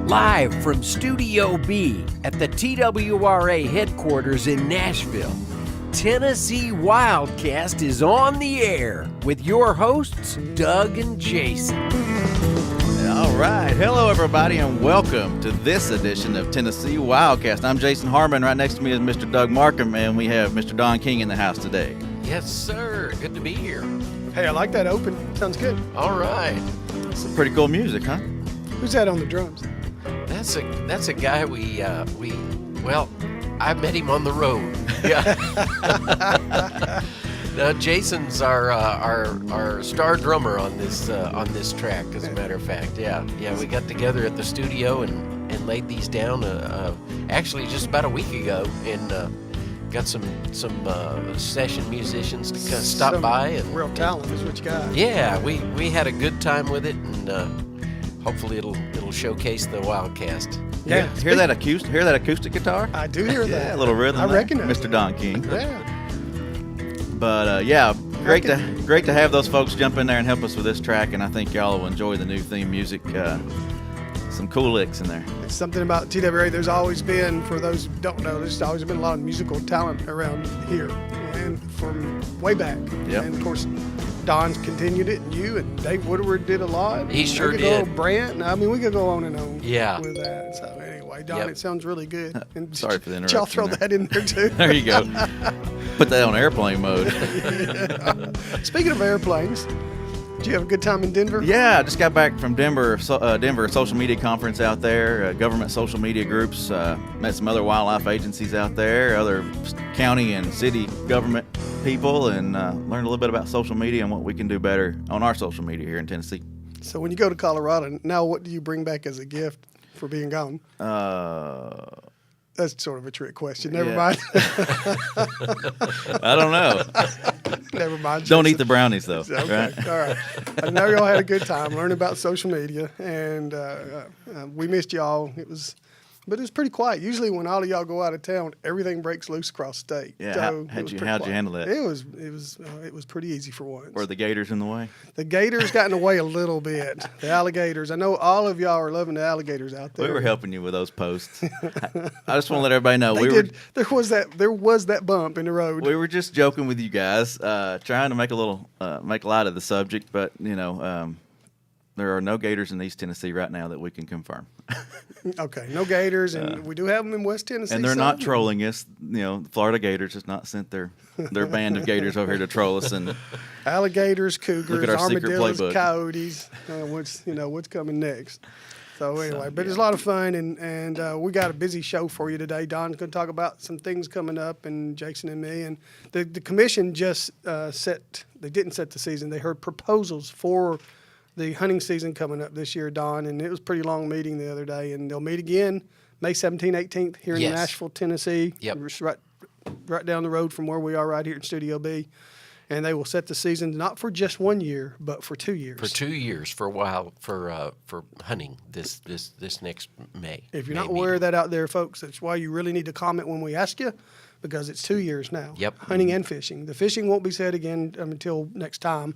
Live from Studio B at the TWRA headquarters in Nashville, Tennessee WildCast is on the air with your hosts, Doug and Jason. All right. Hello, everybody, and welcome to this edition of Tennessee WildCast. I'm Jason Harmon. Right next to me is Mr. Doug Markham, and we have Mr. Don King in the house today. Yes, sir. Good to be here. Hey, I like that open. Sounds good. All right. Some pretty cool music, huh? Who's that on the drums? That's a guy I met him on the road. Yeah. Jason's our star drummer on this track, as a matter of fact. Yeah. We got together at the studio and laid these down actually just about a week ago, and got some session musicians to kind of stop by, and real talent is what you got. Yeah, we had a good time with it, and hopefully it'll showcase the WildCast. Yeah. Hear that acoustic guitar? I do hear that. Yeah, a little rhythm. I there. recognize Mr. Don King. Yeah. But great to have those folks jump in there and help us with this track, and I think y'all will enjoy the new theme music. Some cool licks in there. It's something about TWA. There's always been, for those who don't know, there's always been a lot of musical talent around here, and from way back. Yep. And of course, Don's continued it, and you and Dave Woodward did a lot. He sure did. did. Brant. I mean, we could go on and on. Yeah. With that. So anyway, Don, Yep. It sounds really good. And Sorry for the did y'all throw interruption that in there too? There you go. Put that on airplane mode. Yeah. Speaking of airplanes, did you have a good time in Denver? Yeah, I just got back from Denver social media conference out there, government social media groups, met some other wildlife agencies out there, other county and city government people, and learned a little bit about social media and what we can do better on our social media here in Tennessee. So when you go to Colorado, now what do you bring back as a gift for being gone? That's sort of a trick question. Never mind. I don't know. Never mind. Don't eat the brownies, though. Okay. Right? All right. I know y'all had a good time learning about social media, and we missed y'all. But it was pretty quiet. Usually when all of y'all go out of town, everything breaks loose across state. Yeah. So How'd you handle that? It was pretty easy for once. Were the gators in the way? The gators got in the way a little bit. The alligators. I know all of y'all are loving the alligators out there. We were helping you with those posts. I just want to let everybody know There was that bump in the road. We were just joking with you guys, trying to make light of the subject, but there are no gators in East Tennessee right now that we can confirm. Okay, no gators, and we do have them in West Tennessee. And they're not trolling us. The Florida Gators has not sent their band of gators over here to troll us. And alligators, cougars, look at our secret armadillos, playbook. Coyotes. What's coming next? So anyway, but it's a lot of fun, and we got a busy show for you today. Don's going to talk about some things coming up, and Jason and me, and the commission just they didn't set the season. They heard proposals for the hunting season coming up this year, Don, and it was a pretty long meeting the other day, and they'll meet again May 17th, 18th here in Nashville, Tennessee. Yep. Right down the road from where we are right here in Studio B. And they will set the season not for just 1 year, but for 2 years. For 2 years, for hunting this next May. If you're not aware of that out there, folks, that's why you really need to comment when we ask you, because it's 2 years now. Yep. Hunting and fishing. The fishing won't be set again until next time,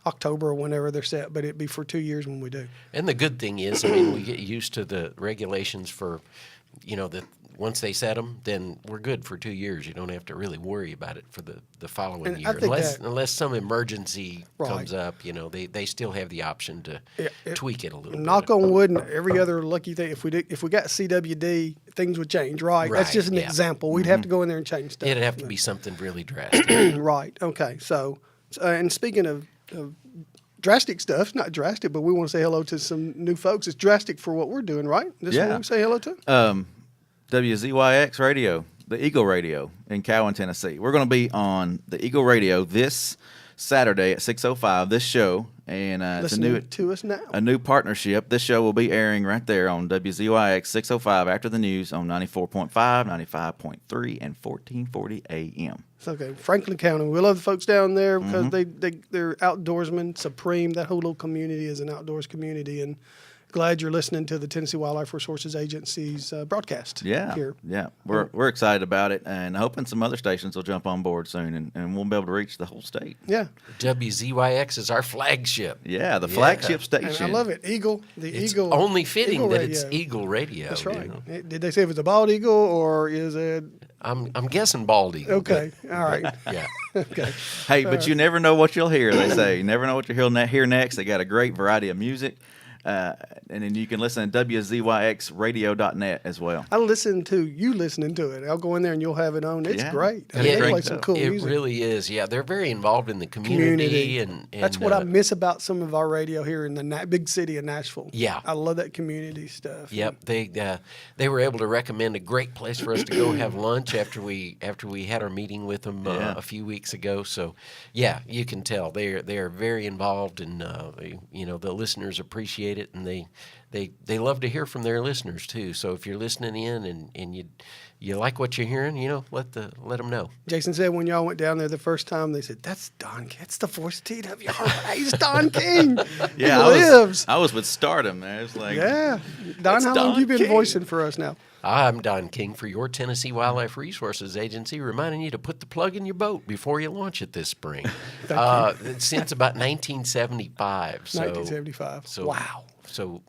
October or whenever they're set, but it'd be for 2 years when we do. And the good thing is, we get used to the regulations for, that once they set them, then we're good for 2 years. You don't have to really worry about it for the following year. Unless some emergency comes up, they still have the option to tweak it a little bit. Knock on wood, and every other lucky thing, if we got CWD, things would change, right? That's just an example. We'd have to go in there and change stuff. It'd have to be something really drastic. Right, okay. So, and speaking of drastic stuff, not drastic, but we want to say hello to some new folks. It's drastic for what we're doing, right? This is what we say hello to? WZYX radio, the Eagle Radio in Cowan, Tennessee. We're going to be on the Eagle Radio this Saturday at 6:05, this show. And it's a new partnership. This show will be airing right there on WZYX 6:05 after the news on 94.5, 95.3, and 1440 AM. Okay, Franklin County. We love the folks down there because they're outdoorsmen, supreme. That whole little community is an outdoors community, and glad you're listening to the Tennessee Wildlife Resources Agency's broadcast. Yeah, here. yeah, we're excited about it, and hoping some other stations will jump on board soon, and we'll be able to reach the whole state. Yeah, WZYX is our flagship. Yeah, the flagship station. And I love it. Eagle, It's Eagle. only fitting Eagle that Radio. it's Eagle Radio. That's right. You know? Did they say it was a bald eagle or is it? I'm guessing bald eagle. Okay, all right. Yeah. Okay. Hey, but you never know what you'll hear. They say you never know what you'll hear next. They got a great variety of music, and then you can listen to WZYXradio.net as well. I listen to you listening to it. I'll go in there and you'll have it on. It's great. Yeah, They great play some stuff. cool It music. really is. Yeah, they're very involved in the community. And That's what I miss about some of our radio here in the big city of Nashville. Yeah. I love that community stuff. Yep, they were able to recommend a great place for us to go have lunch after we had our meeting with them a few weeks ago. So, yeah, you can tell they are very involved, and the listeners appreciate it, and they love to hear from their listeners too. So if you're listening in and you like what you're hearing, let them know. Jason said when y'all went down there the first time, they said, "That's Don. That's the voice of TWR. He's Don King. Yeah, he lives." I was with Stardom. Man. It's like, Yeah, Don. How long Don have you been King. voicing for us now? I'm Don King for your Tennessee Wildlife Resources Agency, reminding you to put the plug in your boat before you launch it this spring. Since about 1975. So, 1975. So, wow. So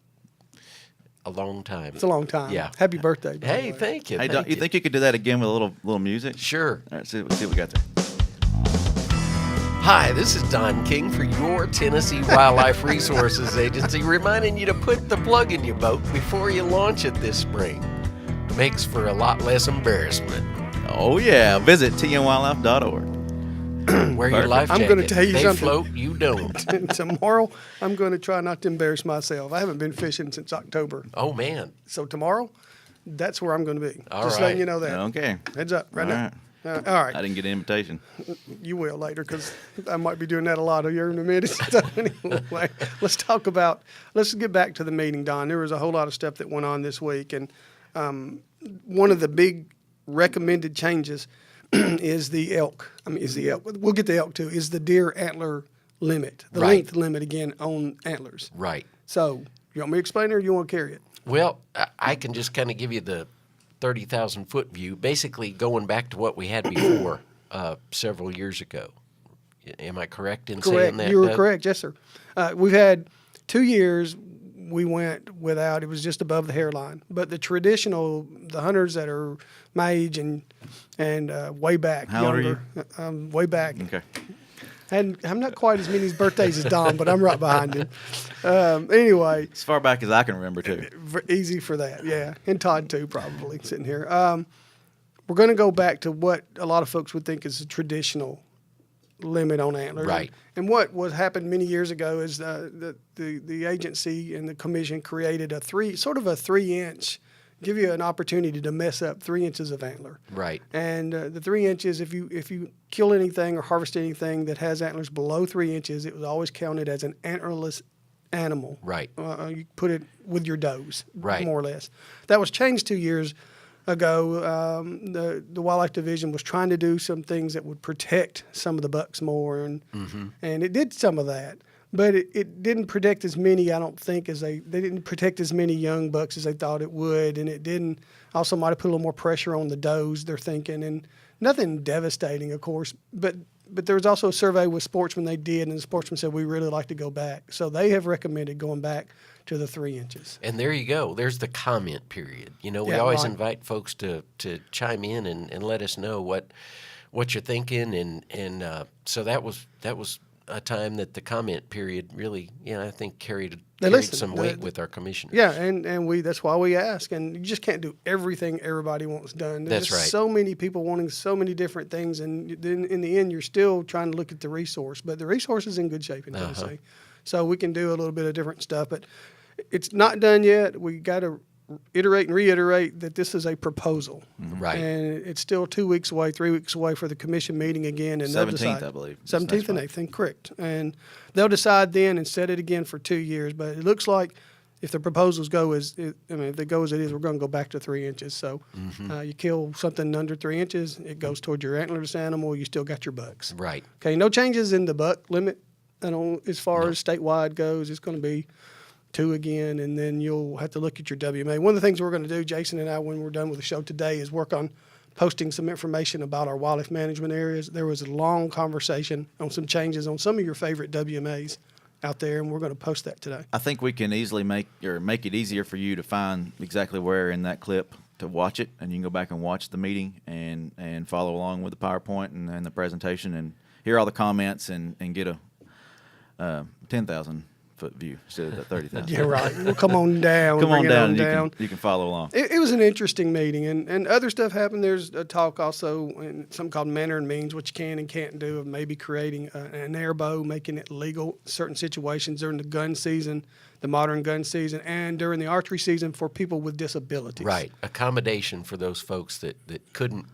a long time. It's a long time. Yeah. Happy birthday. by the Hey, way. thank you. Hey, thank you think you could do that again with a little music? Sure. All right, see what we got there. Hi, this is Don King for your Tennessee Wildlife Resources Agency, reminding you to put the plug in your boat before you launch it this spring. Makes for a lot less embarrassment. Oh yeah, visit tnwildlife.org. Wear your Perfect. life I'm jacket. gonna tell you they something. float, you don't. And tomorrow, I'm going to try not to embarrass myself. I haven't been fishing since October. Oh, man. So tomorrow, that's where I'm going to be. All Just right. letting you know that. Okay. Heads up right All now. right. All right. I didn't get an invitation. You will later because I might be doing that a lot here in a minute. So anyway, let's get back to the meeting, Don. There was a whole lot of stuff that went on this week. And one of the big recommended changes is the elk. We'll get the elk too, is the deer antler limit, the Right. length limit again on antlers. Right. So you want me to explain it or you want to carry it? Well, I can just kind of give you the 30,000-foot view, basically going back to what we had before several years ago. Am I correct in saying that? You were Doug? correct, yes, sir. We've had 2 years we went without, it was just above the hairline. But the traditional, the hunters that are my age and way back, How old are you? Way back. Okay. And I'm not quite as many birthdays as Don, but I'm right behind him. Anyway, As far back as I can remember, too. easy for that, yeah. And Todd, too, probably, sitting here. We're going to go back to what a lot of folks would think is a traditional limit on antlers. Right. And what happened many years ago is the agency and the commission created a 3-inch, give you an opportunity to mess up 3 inches of antler. Right. And the 3 inches, if you kill anything or harvest anything that has antlers below 3 inches, it was always counted as an antlerless animal. Right. You put it with your does, Right. more or less. That was changed 2 years ago. The Wildlife Division was trying to do some things that would protect some of the bucks more, and it did some of that. But it didn't protect as many, I don't think, they didn't protect as many young bucks as they thought it would, and it didn't, also might have put a little more pressure on the does, they're thinking, and nothing devastating, of course, but there was also a survey with sportsmen they did, and the sportsmen said, we really like to go back. So they have recommended going back to the 3 inches. And there you go. There's the comment period. We Yeah, always right. invite folks to chime in and let us know what you're thinking, and so that was a time that the comment period really, I think carried listened. some weight with our commissioners. Yeah, and that's why we ask. And you just can't do everything everybody wants done. There's That's just right. so many people wanting so many different things, and then in the end, you're still trying to look at the resource. But the resource is in good shape in Tennessee. So we can do a little bit of different stuff. But it's not done yet. We got to iterate and reiterate that this is a proposal. Right. And it's still 2 weeks away, 3 weeks away for the commission meeting again. And they'll 17th, decide. I believe. 17th and 18th, correct. And they'll decide then and set it again for 2 years. But it looks like if the proposals go if they go as it is, we're going to go back to 3 inches. So you kill something under 3 inches, it goes toward your antlerless animal, you still got your bucks. Right. Okay, no changes in the buck limit as far as statewide goes. It's going to be 2 again, and then you'll have to look at your WMA. One of the things we're going to do, Jason and I, when we're done with the show today, is work on posting some information about our wildlife management areas. There was a long conversation on some changes on some of your favorite WMAs out there, and we're going to post that today. I think we can easily make it easier for you to find exactly where in that clip to watch it, and you can go back and watch the meeting and follow along with the PowerPoint and the presentation and hear all the comments and get a 10,000 foot view instead of the 30,000. Yeah, right. We'll come on down. Come on down, down. You can follow along. It was an interesting meeting, and other stuff happened. There's a talk also in something called manner and means, what you can and can't do, of maybe creating an airbow, making it legal in certain situations during the gun season, the modern gun season, and during the archery season for people with disabilities. Right. Accommodation for those folks that couldn't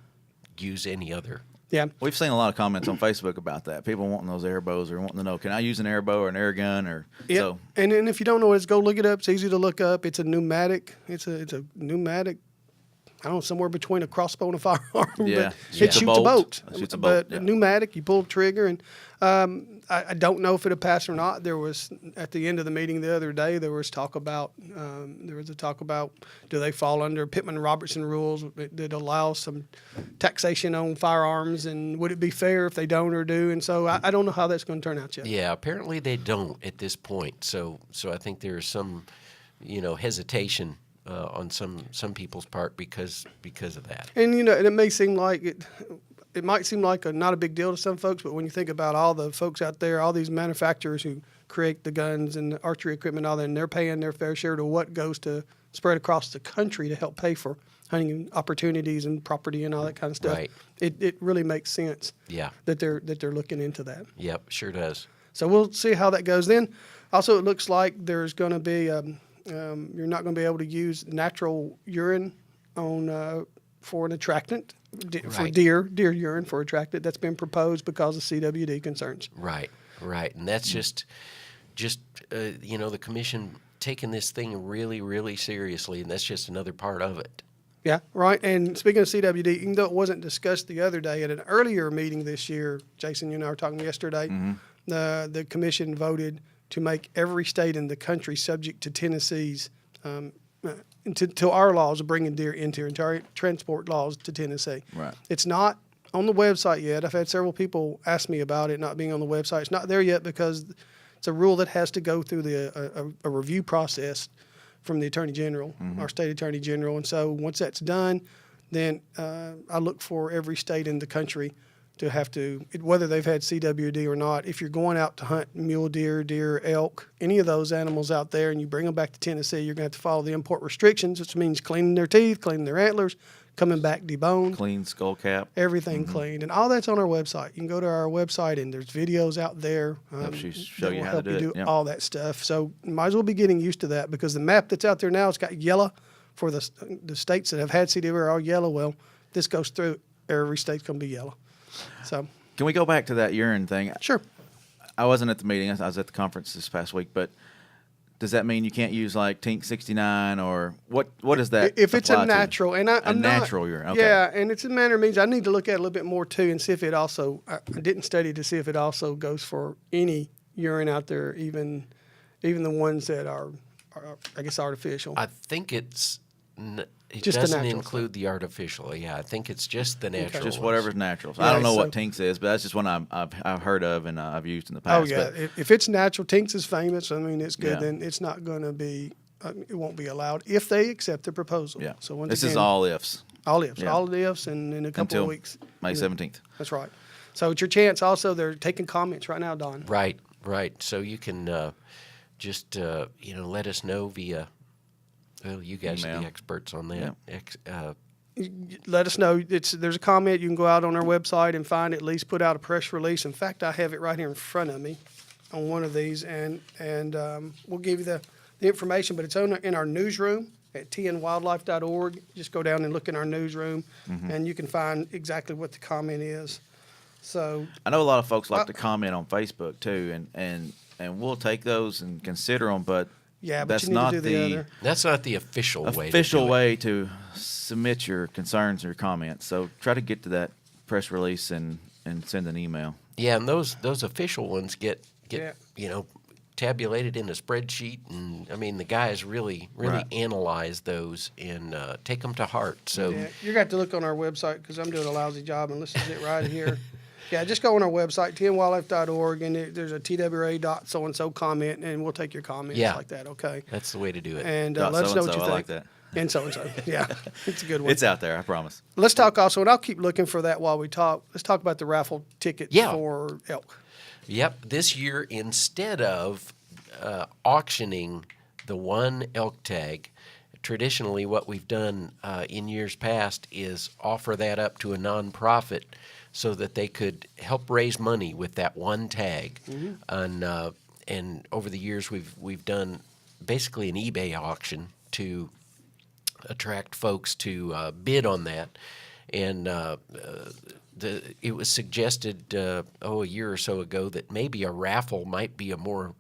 use any other. Yeah. We've seen a lot of comments on Facebook about that. People wanting those air bows or wanting to know, can I use an air bow or an air gun? Or yeah. So. And if you don't know what it is, go look it up. It's easy to look up. It's a pneumatic. It's a pneumatic. I don't know, somewhere between a crossbow and a firearm. Yeah. But it shoots a boat. It shoots a boat. But pneumatic, you pull the trigger, and I don't know if it'll pass or not. There was at the end of the meeting the other day, there was a talk about do they fall under Pittman-Robertson rules that allow some taxation on firearms, and would it be fair if they don't or do? And so I don't know how that's going to turn out yet. Yeah, apparently they don't at this point. So I think there's some, hesitation on some people's part because of that. And and it may seem like it might seem like not a big deal to some folks, but when you think about all the folks out there, all these manufacturers who create the guns and the archery equipment, all that, and they're paying their fair share to what goes to spread across the country to help pay for hunting opportunities and property and all that kind of stuff. Right. It really makes sense. Yeah. That they're looking into that. Yep, sure does. So we'll see how that goes. Then also it looks like there's going to be you're not going to be able to use natural urine on for an attractant for Right. deer urine for attractant. That's been proposed because of CWD concerns. Right, and that's just the commission taking this thing really, really seriously, and that's just another part of it. Yeah, right. And speaking of CWD, even though it wasn't discussed the other day at an earlier meeting this year, Jason, you and I were talking yesterday, the commission voted to make every state in the country subject to Tennessee's to our laws of bringing deer into and our transport laws to Tennessee. Right. It's not on the website yet. I've had several people ask me about it not being on the website. It's not there yet because it's a rule that has to go through a review process from the Attorney General, our state Attorney General. And so once that's done, then I look for every state in the country to have to, whether they've had CWD or not, if you're going out to hunt mule deer, elk, any of those animals out there, and you bring them back to Tennessee, you're going to have to follow the import restrictions, which means cleaning their teeth, cleaning their antlers, coming back deboned. Clean skull cap. Everything cleaned. And all that's on our website. You can go to our website, and there's videos out there Show that you will how help to you do do it. Yep. all that stuff. So you might as well be getting used to that because the map that's out there now, it's got yellow for the states that have had CWD are all yellow. Well, this goes through. Every state's going to be yellow. So Can we go back to that urine thing? sure. I wasn't at the meeting. I was at the conference this past week, but does that mean you can't use like Tink 69 or what does that If it's apply a to? natural, and I'm natural not, urine, okay. Yeah, and it's a manner means I need to look at it a little bit more too and see if it also. I didn't study to see if it also goes for any urine out there, even the ones that are I guess artificial. I think it Just the doesn't natural include the artificial. Yeah, I think it's just the natural. Just ones. whatever's natural. So Yeah, I don't know what so- Tinks is, but that's just one I've heard of and I've used in the Oh past. yeah, But if it's natural, Tinks is famous. I mean, it's good. Yeah. Then it's not going to be. It won't be allowed if they accept the proposal. yeah. So once this again, is all ifs. all ifs, yeah. all ifs, and in a couple Until of weeks. May 17th. That's right. So it's your chance. Also, they're taking comments right now, Don. Right. So you can just let us know via. Well, you guys are Email. the experts on that. Let us know. There's a comment. You can go out on our website and find at least put out a press release. In fact, I have it right here in front of me on one of these, and we'll give you the information. But it's in our newsroom at tnwildlife.org. Just go down and look in our newsroom, and you can find exactly what the comment is. So I know a lot of folks like to comment on Facebook too, and we'll take those and consider them, but yeah, but that's you need not to do the other. That's not the official official way. way to submit your concerns or comments. So try to get to that press release and send an email. Yeah, and those official ones get Yeah. tabulated in a spreadsheet, and I mean the guys really Right. analyze those and take them to heart. So Yeah, you're going to have to look on our website because I'm doing a lousy job, and this is it right here. Yeah, just go on our website, tnwildlife.org, and there's a TWRA.so-and-so comment, and we'll take your comments Yeah. like that, okay? that's the way to do it. And Dot let us know what so-and-so, you I think. like that. And so-and-so, yeah. It's a good one. It's out there, I promise. Let's talk also, and I'll keep looking for that while we talk. Let's talk about the raffle tickets Yeah. for elk. Yep. This year, instead of auctioning the one elk tag, traditionally what we've done in years past is offer that up to a nonprofit so that they could help raise money with that one tag. And over the years, we've done basically an eBay auction to attract folks to bid on that. And it was suggested, a year or so ago that maybe a raffle might be a more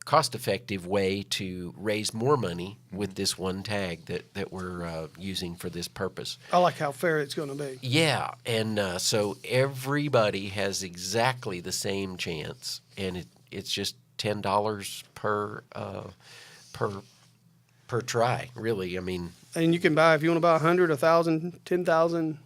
cost-effective way to raise more money with this one tag that we're using for this purpose. I like how fair it's going to be. Yeah, and so everybody has exactly the same chance, and it's just $10 per try. Really, I mean. And you can buy, if you want to buy 100, 1,000, 10,000,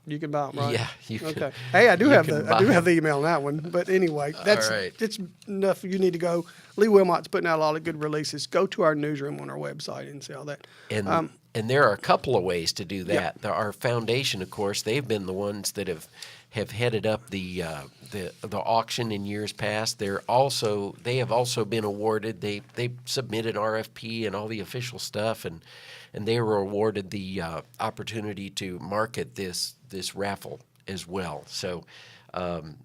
you can buy them, right? Yeah, you can. Okay. Hey, I do have buy the email on that one. But anyway, that's right. it's enough. You need to go. Lee Wilmot's putting out a lot of good releases. Go to our newsroom on our website and see all that. And there are a couple of ways to do that. Our foundation, of course, they've been the ones that have headed up the auction in years past. They have also been awarded. They submitted RFP and all the official stuff, and they were awarded the opportunity to market this raffle as well. So, and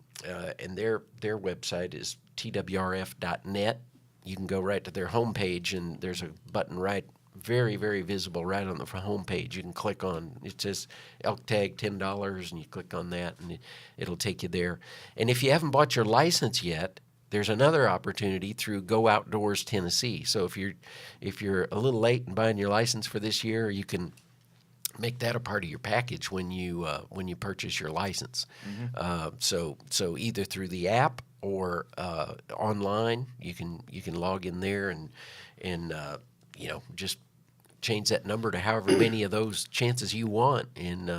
their website is twrf.net. You can go right to their homepage, and there's a button very, very visible right on the homepage. You can click on, it says elk tag $10, and you click on that, and it'll take you there. And if you haven't bought your license yet, there's another opportunity through Go Outdoors Tennessee. So if you're a little late in buying your license for this year, you can make that a part of your package when you purchase your license. So either through the app or online, you can log in there and just change that number to however many of those chances you want. And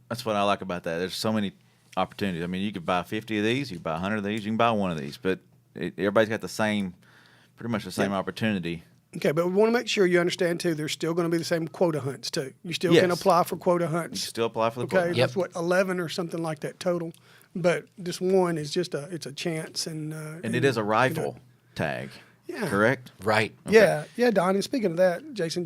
That's what I like about that. There's so many opportunities. I mean, you could buy 50 of these, you can buy 100 of these, you can buy one of these, but everybody's got pretty much the same opportunity. Okay, but we want to make sure you understand, too, there's still going to be the same quota hunts, too. You still Yes. can apply for quota You hunts. can still apply for the Okay, program. that's what, 11 or something like that total. But this one is just it's a chance. And And it is a rifle tag, Yeah. correct? right. Yeah, Don. And speaking of that, Jason,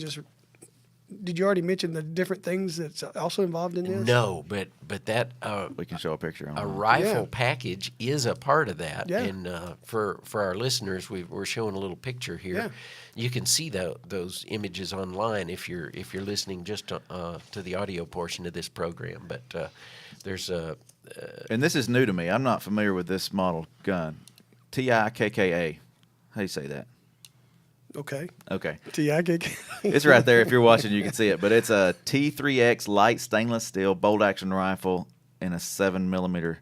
did you already mention the different things that's also involved in this? No, but that We can show a picture. a online. rifle Yeah. package is a part of that. Yeah. And for our listeners, we're showing a little picture here. Yeah. You can see those images online if you're listening just to the audio portion of this program. But there's a And this is new to me. I'm not familiar with this model gun. TIKKA. How do you say that? Okay. Okay. T-I-K-K. It's right there. If you're watching, you can see it. But it's a T3X light stainless steel bolt action rifle and a 7mm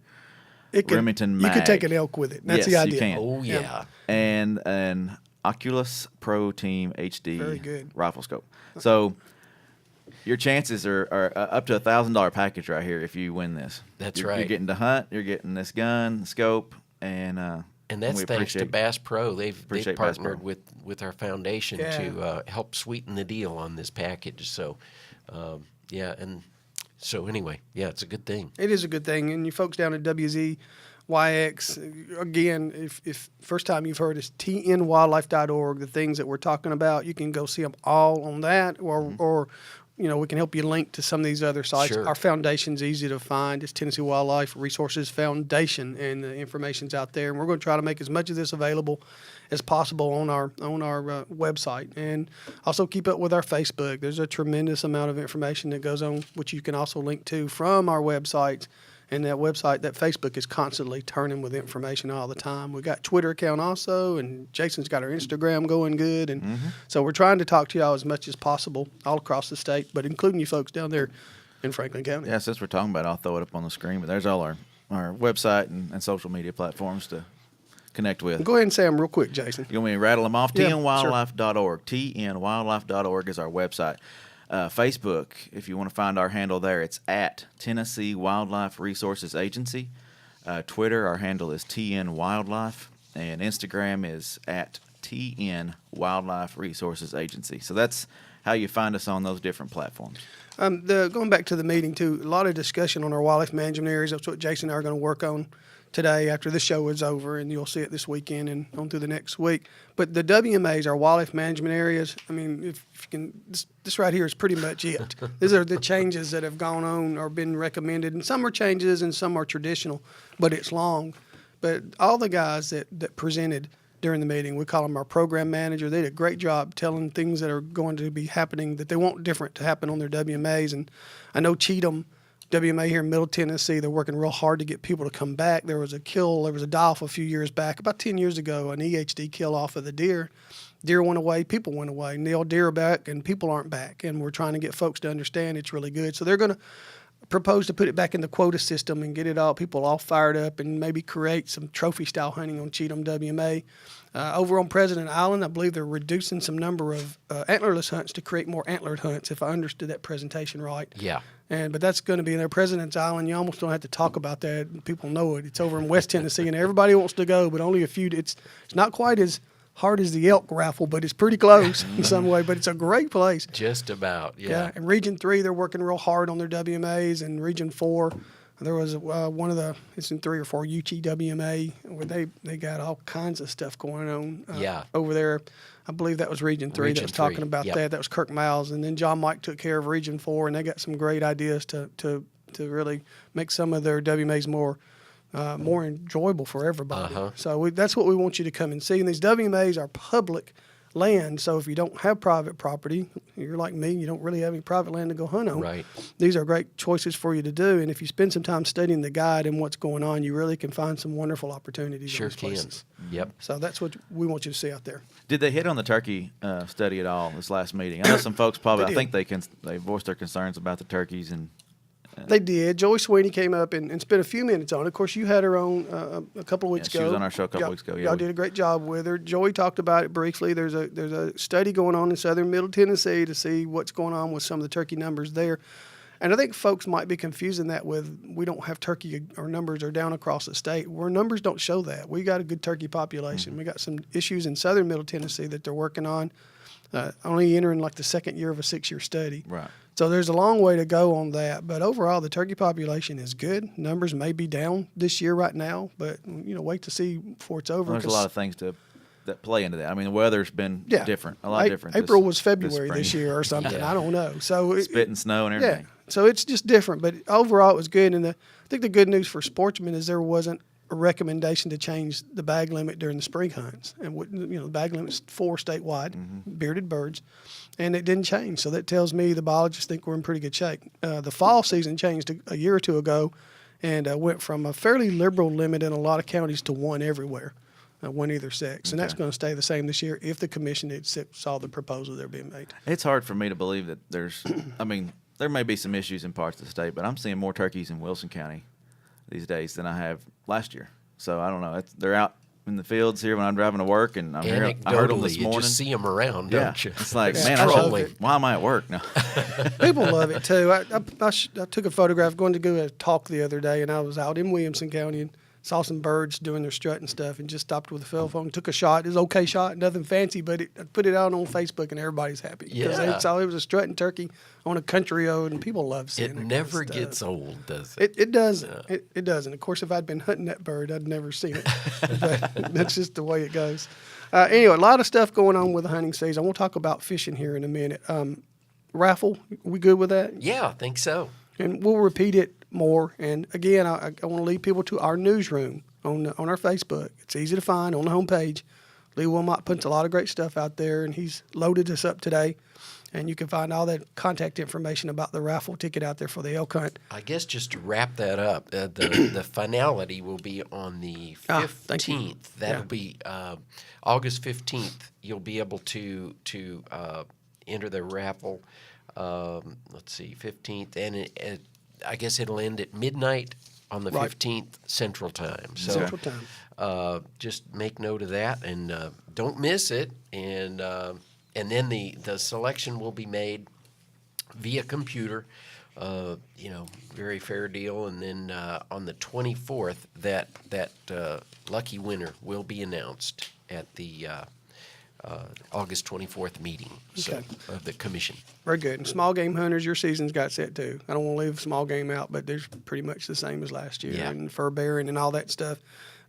Remington You mag. could take an elk with it. That's Yes, the you idea. can. oh yeah. And an Oculus Pro Team HD Very good. rifle scope. So your chances are up to $1,000 package right here if you win this. That's You're right. getting to hunt. You're getting this gun, scope, and And that's we thanks to appreciate- Bass Pro. They've appreciate Bass partnered Pro. with our foundation Yeah. to help sweeten the deal on this package. So, and so anyway, yeah, it's a good thing. It is a good thing. And you folks down at WZYX, again, if first time you've heard us, tnwildlife.org, the things that we're talking about, you can go see them all on that, or we can help you link to some of these other sites. Sure. Our foundation's easy to find. It's Tennessee Wildlife Resources Foundation, and the information's out there. And we're going to try to make as much of this available as possible on our website, and also keep up with our Facebook. There's a tremendous amount of information that goes on, which you can also link to from our websites. And that website, that Facebook, is constantly turning with information all the time. We've got Twitter account also, and Jason's got our Instagram going good. And so we're trying to talk to y'all as much as possible all across the state, but including you folks down there in Franklin County. Yeah, since we're talking about it, I'll throw it up on the screen. But there's all our website and social media platforms to connect with. Go ahead and say them real quick, Jason. You want me to rattle them off? Yeah, tnwildlife.org. tnwildlife.org is our website. Facebook, if you want to find our handle there, it's at Tennessee Wildlife Resources Agency. Twitter, our handle is TN Wildlife, and Instagram is at TN Wildlife Resources Agency. So that's how you find us on those different platforms. Going back to the meeting, too, a lot of discussion on our wildlife management areas. That's what Jason and I are going to work on today after the show is over, and you'll see it this weekend and on through the next week. But the WMAs, our wildlife management areas, I mean, if you can, this right here is pretty much it. These are the changes that have gone on or been recommended, and some are changes and some are traditional, but it's long. But all the guys that presented during the meeting, we call them our program manager. They did a great job telling things that are going to be happening that they want different to happen on their WMAs. And I know Cheatham WMA here in Middle Tennessee, they're working real hard to get people to come back. There was a die-off a few years back, about 10 years ago, an EHD kill off of the deer. Deer went away, people went away, and the old deer are back, and people aren't back. And we're trying to get folks to understand it's really good. So they're going to propose to put it back in the quota system and get people all fired up and maybe create some trophy-style hunting on Cheatham WMA. Over on President Island, I believe they're reducing some number of antlerless hunts to create more antlered hunts, if I understood that presentation right. Yeah. But that's going to be in there. President's Island, you almost don't have to talk about that. People know it. It's over in West Tennessee, and everybody wants to go, but only a few. It's not quite as hard as the elk raffle, but it's pretty close in some way. But it's a great place. Just about, yeah. And Region 3, they're working real hard on their WMAs, and Region 4, there was it's in 3 or 4 UTWMA where they got all kinds of stuff going on over there. I believe that was Region 3 that was talking about that. That was Kirk Miles. And then John Mike took care of Region 4, and they got some great ideas to really make some of their WMAs more enjoyable for everybody. So that's what we want you to come and see. And these WMAs are public land, so if you don't have private property, you're like me, you don't really have any private land to go hunt on. Right. These are great choices for you to do, and if you spend some time studying the guide and what's going on, you really can find some wonderful opportunities. Sure in these places. Yep. So that's what we want you to see out there. Did they hit on the turkey study at all this last meeting? I know some folks probably. I think they voiced their concerns about the turkeys and. They did. Joey Sweeney came up and spent a few minutes on it. Of course, you had her on a couple of weeks ago. She was on our show a couple weeks ago. Y'all did a great job with her. Joey talked about it briefly. There's a study going on in southern Middle Tennessee to see what's going on with some of the turkey numbers there. And I think folks might be confusing that with we don't have turkey, our numbers are down across the state. Where numbers don't show that. We got a good turkey population. We got some issues in southern Middle Tennessee that they're working on. Only entering like the second year of a 6-year study. Right. So there's a long way to go on that. But overall, the turkey population is good. Numbers may be down this year right now, but wait to see before it's over. There's a lot of things that play into that. I mean, the weather's been different, a lot different. April was February this year or something. I don't know. So spit and snow and everything. Yeah. So it's just different. But overall, it was good. And I think the good news for sportsmen is there wasn't a recommendation to change the bag limit during the spring hunts. And the bag limit's 4 statewide, bearded birds, and it didn't change. So that tells me the biologists think we're in pretty good shape. The fall season changed a year or two ago, and went from a fairly liberal limit in a lot of counties to 1 everywhere, 1 either sex. And that's going to stay the same this year if the commission saw the proposal that are being made. It's hard for me to believe that there's. I mean, there may be some issues in parts of the state, but I'm seeing more turkeys in Wilson County these days than I have last year. So I don't know. They're out in the fields here when I'm driving to work, and I'm here. I heard them this morning. You just see them around, don't you? It's like, man, why am I at work now? People love it too. I took a photograph going to go to a talk the other day, and I was out in Williamson County and saw some birds doing their strut and stuff, and just stopped with a cell phone, took a shot. It was an okay shot, nothing fancy, but I put it out on Facebook, and everybody's happy because they saw it was a strutting turkey on a country road, and people love seeing it. It never gets old, does it? It doesn't. Yeah. It doesn't. Of course, if I'd been hunting that bird, I'd never seen it. But that's just the way it goes. Anyway, a lot of stuff going on with the hunting season. We'll talk about fishing here in a minute. Raffle, we good with that? Yeah, I think so. And we'll repeat it more. And again, I want to lead people to our newsroom on our Facebook. It's easy to find on the homepage. Lee Wilmot puts a lot of great stuff out there, and he's loaded us up today. And you can find all that contact information about the raffle ticket out there for the elk hunt. I guess just to wrap that up, the finality will be on the 15th. That'll be August 15th. You'll be able to enter the raffle. Let's see, 15th, and I guess it'll end at midnight on the 15th Central Time. So, Central Time. just make note of that and don't miss it. And then the selection will be made via computer. Very fair deal. And then on the 24th, that lucky winner will be announced at the August 24th meeting of the commission. Very good. And small game hunters, your season's got set too. I don't want to leave small game out, but they're pretty much the same as last year. Yeah. And fur bearing and all that stuff.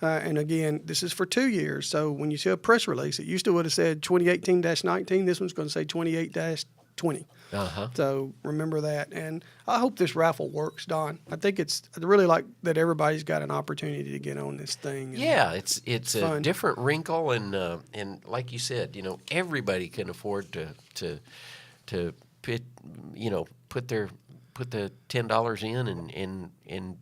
And again, this is for 2 years. So when you see a press release, it used to would have said 2018-19. This one's going to say 28-20. So remember that. And I hope this raffle works, Don. I really like that everybody's got an opportunity to get on this thing. Yeah, it's a different wrinkle, and like you said, everybody can afford to put the $10 in and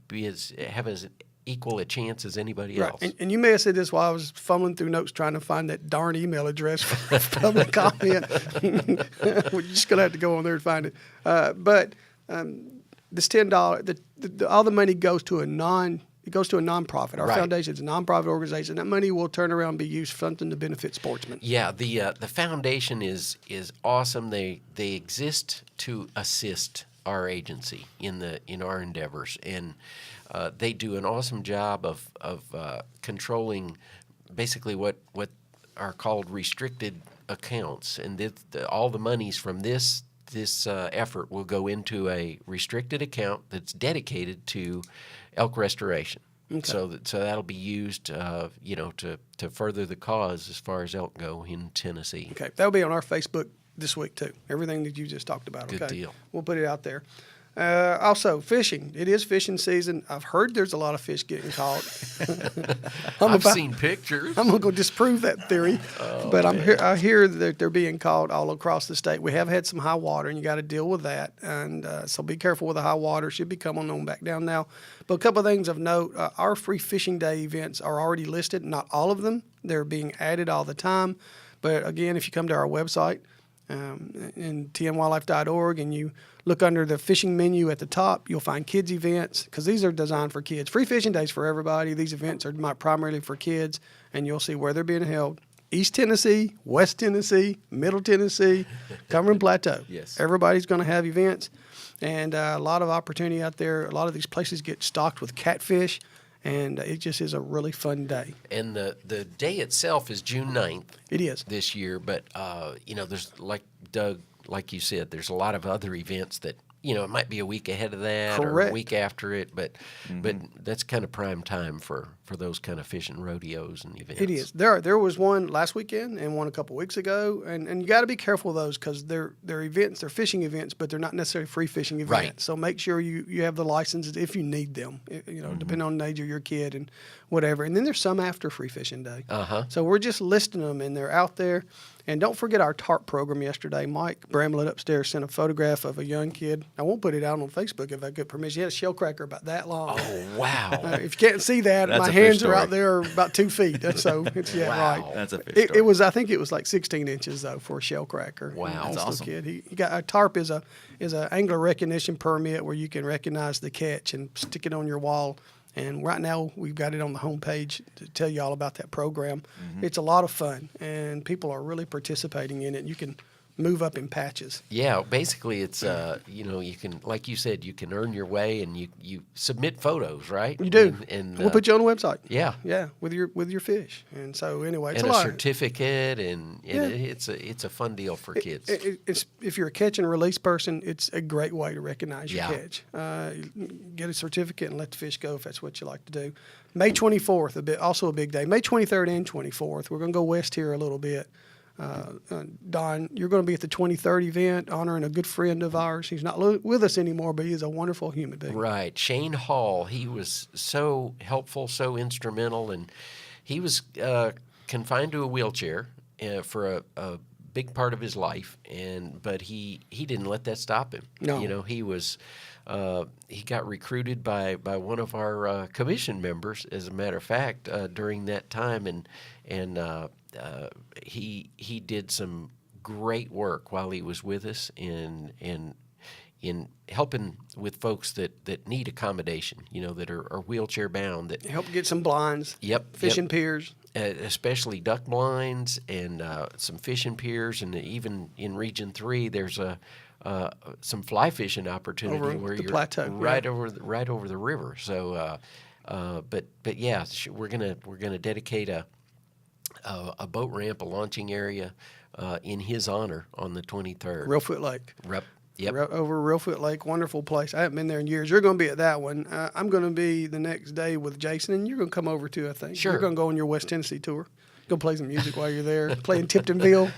have as equal a chance as anybody else. And you may have said this while I was fumbling through notes trying to find that darn email address for public comment. We're just going to have to go on there and find it. But this $10, all the money goes to a nonprofit. Our foundation is a nonprofit organization. That money will turn around and be used for something to benefit sportsmen. Yeah, the foundation is awesome. They exist to assist our agency in our endeavors, and they do an awesome job of controlling basically what are called restricted accounts, and all the monies from this effort will go into a restricted account that's dedicated to elk restoration. Okay. So that'll be used, to further the cause as far as elk go in Tennessee. Okay, that'll be on our Facebook this week too. Everything that you just talked about. Good deal. We'll put it out there. Also, fishing. It is fishing season. I've heard there's a lot of fish getting caught. I've seen pictures. I'm going to go disprove that theory. But I hear that they're being caught all across the state. We have had some high water, and you got to deal with that. And so be careful with the high water. Should be coming on back down now. But a couple of things of note. Our free fishing day events are already listed. Not all of them. They're being added all the time. But again, if you come to our website, in tnwildlife.org, and you look under the fishing menu at the top, you'll find kids events, because these are designed for kids. Free fishing days for everybody. These events are primarily for kids, and you'll see where they're being held. East Tennessee, West Tennessee, Middle Tennessee, Cumberland Plateau. Yes. Everybody's going to have events, and a lot of opportunity out there. A lot of these places get stocked with catfish, and it just is a really fun day. And the day itself is June 9th. It is. This year, but, there's, like Doug, like you said, there's a lot of other events that, it might be a week ahead of that or a week after it, but that's kind of prime time for those kind of fishing rodeos and events. It is. There was one last weekend and one a couple weeks ago, and you got to be careful of those because they're events, they're fishing events, but they're not necessarily free fishing events. Right. So make sure you have the licenses if you need them, depending on the age of your kid and whatever. And then there's some after free fishing day. So we're just listing them, and they're out there. And don't forget our TARP program yesterday. Mike Bramlett upstairs sent a photograph of a young kid. I won't put it out on Facebook if I get permission. He had a shell cracker about that long. Oh, wow. If you can't see that, my hands are out there about 2 feet. So it's wow. right. That's a fish story. It was, I think it was like 16 inches though for a shell cracker. Wow. That's awesome. Kid. He got a TARP is a angler recognition permit where you can recognize the catch and stick it on your wall. And right now, we've got it on the homepage to tell you all about that program. It's a lot of fun, and people are really participating in it. You can move up in patches. Yeah, basically it's, you can, like you said, you can earn your way, and you submit photos, right? You do. And we'll put you on the website. Yeah. Yeah, with your fish. And so anyway, it's and a lot. certificate, and it's a fun deal for kids. It's if you're a catch and release person, it's a great way to recognize your Yeah. catch. Get a certificate and let the fish go if that's what you like to do. May 24th, also a big day. May 23rd and 24th. We're going to go west here a little bit. Don, you're going to be at the 23rd event honoring a good friend of ours. He's not with us anymore, but he's a wonderful human being. Right. Shane Hall, he was so helpful, so instrumental, and he was confined to a wheelchair for a big part of his life, but he didn't let that stop him. No. He was he got recruited by one of our commission members, as a matter of fact, during that time, and he did some great work while he was with us, and in helping with folks that need accommodation, that are wheelchair bound. That help get some blinds. Yep. Fishing piers. Especially duck blinds and some fishing piers, and even in Region 3, there's some fly fishing opportunity over where the you're plateau, right over the river. So, but yeah, we're gonna dedicate a boat ramp, a launching area in his honor on the 23rd. Reelfoot Lake. Yep. Over Reelfoot Lake, wonderful place. I haven't been there in years. You're going to be at that one. I'm going to be the next day with Jason, and you're going to come over too, I think. Sure. You're going to go on your West Tennessee tour. Go play some music while you're there. Play in Tiptonville.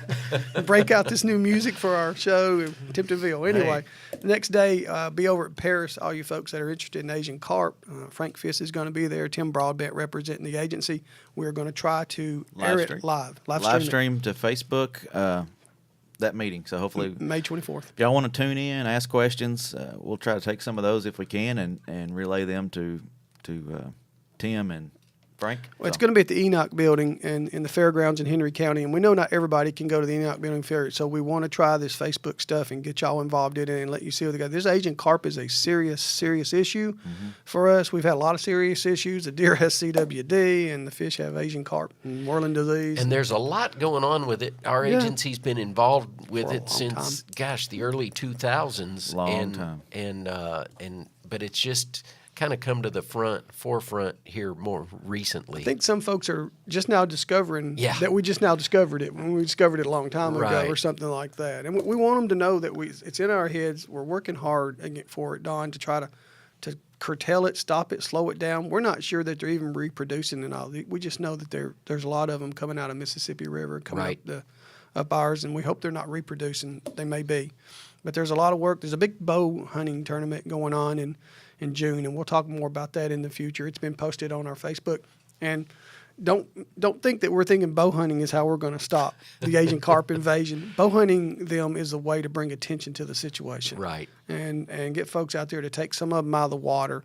Break out this new music for our show in Tiptonville. Anyway, the next day, be over at Paris. All you folks that are interested in Asian carp, Frank Fiss is going to be there. Tim Broadbent representing the agency. We're going to try to air it live stream to Facebook. That meeting, so hopefully May 24th. If y'all want to tune in, ask questions, we'll try to take some of those if we can and relay them to Tim and Frank. Well, it's going to be at the Enoch Building in the fairgrounds in Henry County, and we know not everybody can go to the Enoch Building Fair, so we want to try this Facebook stuff and get y'all involved in it and let you see what they got. This Asian carp is a serious issue for us. We've had a lot of serious issues. The deer has CWD, and the fish have Asian carp and whirling disease. And there's a lot going on with it. Our agency's been involved with it since, the early 2000s. Long time. But it's just kind of come to the forefront here more recently. I think some folks are just now discovering that we just now discovered it when we discovered it a long time ago or something like that. And we want them to know that it's in our heads. We're working hard for it, Don, to try to curtail it, stop it, slow it down. We're not sure that they're even reproducing and all. We just know that there's a lot of them coming out of Mississippi River, coming up ours, and we hope they're not reproducing. They may be. But there's a lot of work. There's a big bow hunting tournament going on in June, and we'll talk more about that in the future. It's been posted on our Facebook. And don't think that we're thinking bow hunting is how we're going to stop the Asian carp invasion. Bow hunting them is a way to bring attention to the situation. Right. And get folks out there to take some of them out of the water.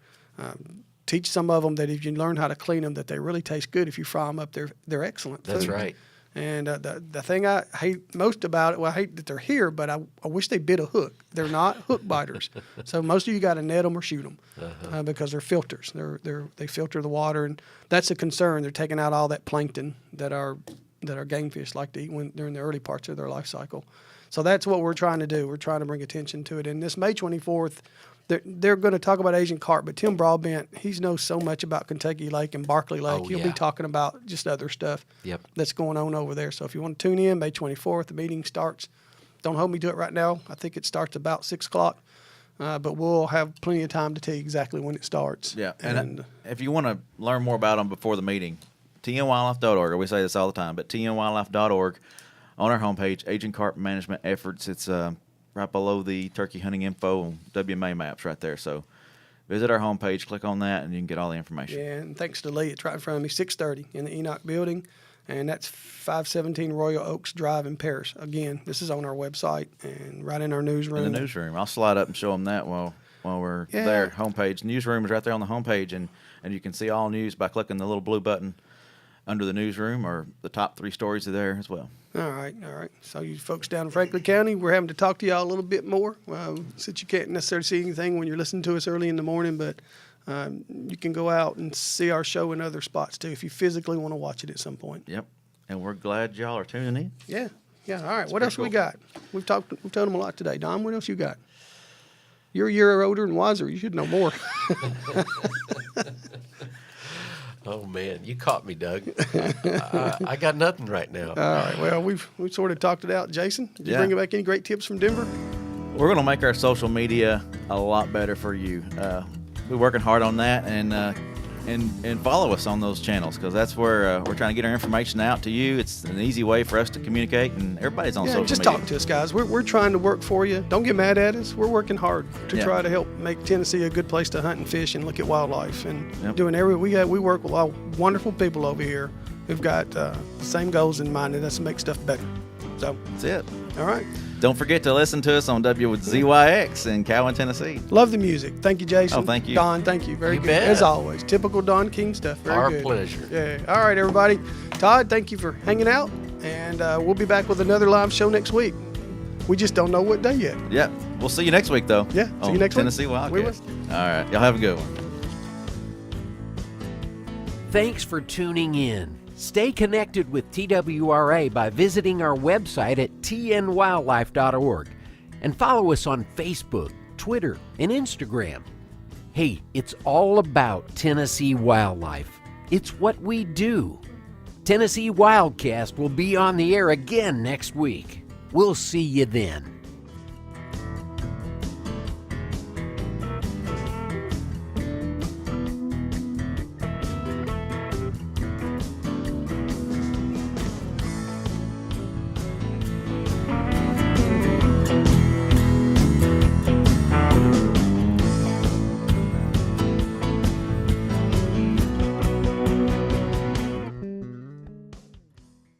Teach some of them that if you learn how to clean them, that they really taste good. If you fry them up, they're excellent food. That's right. And the thing I hate most about it, well, I hate that they're here, but I wish they bit a hook. They're not hook biters. So most of you got to net them or shoot them because they're filters. They filter the water, and that's a concern. They're taking out all that plankton that our game fish like to eat during the early parts of their life cycle. So that's what we're trying to do. We're trying to bring attention to it. And this May 24th, they're going to talk about Asian carp, but Tim Broadbent, he knows so much about Kentucky Lake and Barkley Lake. He'll be talking about just other stuff that's going on over there. So if you want to tune in, May 24th, the meeting starts. Don't hold me to it right now. I think it starts about 6 o'clock, but we'll have plenty of time to tell you exactly when it starts. Yeah, and if you want to learn more about them before the meeting, tnwildlife.org, we say this all the time, but tnwildlife.org, on our homepage, Asian Carp Management Efforts, it's right below the turkey hunting info and WMA maps right there. So visit our homepage, click on that, and you can get all the information. Yeah, and thanks to Lee, it's right in front of me, 6:30 in the Enoch Building, and that's 517 Royal Oaks Drive in Paris. Again, this is on our website and right in our newsroom. In the newsroom. I'll slide up and show them that while we're there. Homepage. Newsroom is right there on the homepage, and you can see all news by clicking the little blue button under the newsroom, or the top 3 stories are there as well. All right. So you folks down in Franklin County, we're having to talk to y'all a little bit more since you can't necessarily see anything when you're listening to us early in the morning, but you can go out and see our show in other spots too if you physically want to watch it at some point. Yep. And we're glad y'all are tuning in. Yeah. All right. What else we got? We've told them a lot today. Don, what else you got? You're a year older and wiser. You should know more. Oh man, you caught me, Doug. I got nothing right now. All right. Well, we've sort of talked it out. Jason, did you bring back any great tips from Denver? We're going to make our social media a lot better for you. We're working hard on that, and follow us on those channels, because that's where we're trying to get our information out to you. It's an easy way for us to communicate, and everybody's on social media. Just talk to us, guys. We're trying to work for you. Don't get mad at us. We're working hard to try to help make Tennessee a good place to hunt and fish and look at wildlife. And we work with a lot of wonderful people over here who've got the same goals in mind, and that's to make stuff better. So that's it. All right. Don't forget to listen to us on WZYX in Cowan, Tennessee. Love the music. Thank you, Jason. Oh, thank you. Don, thank you. Very You good. bet. As always. Typical Don King stuff. Very good. Our pleasure. Yeah. All right, everybody. Todd, thank you for hanging out. And we'll be back with another live show next week. We just don't know what day yet. Yep. We'll see you next week, though. Yeah, see you next Tennessee week. WildCast. All right. Y'all have a good one. Thanks for tuning in. Stay connected with TWRA by visiting our website at tnwildlife.org and follow us on Facebook, Twitter, and Instagram. Hey, it's all about Tennessee wildlife. It's what we do. Tennessee WildCast will be on the air again next week. We'll see you then.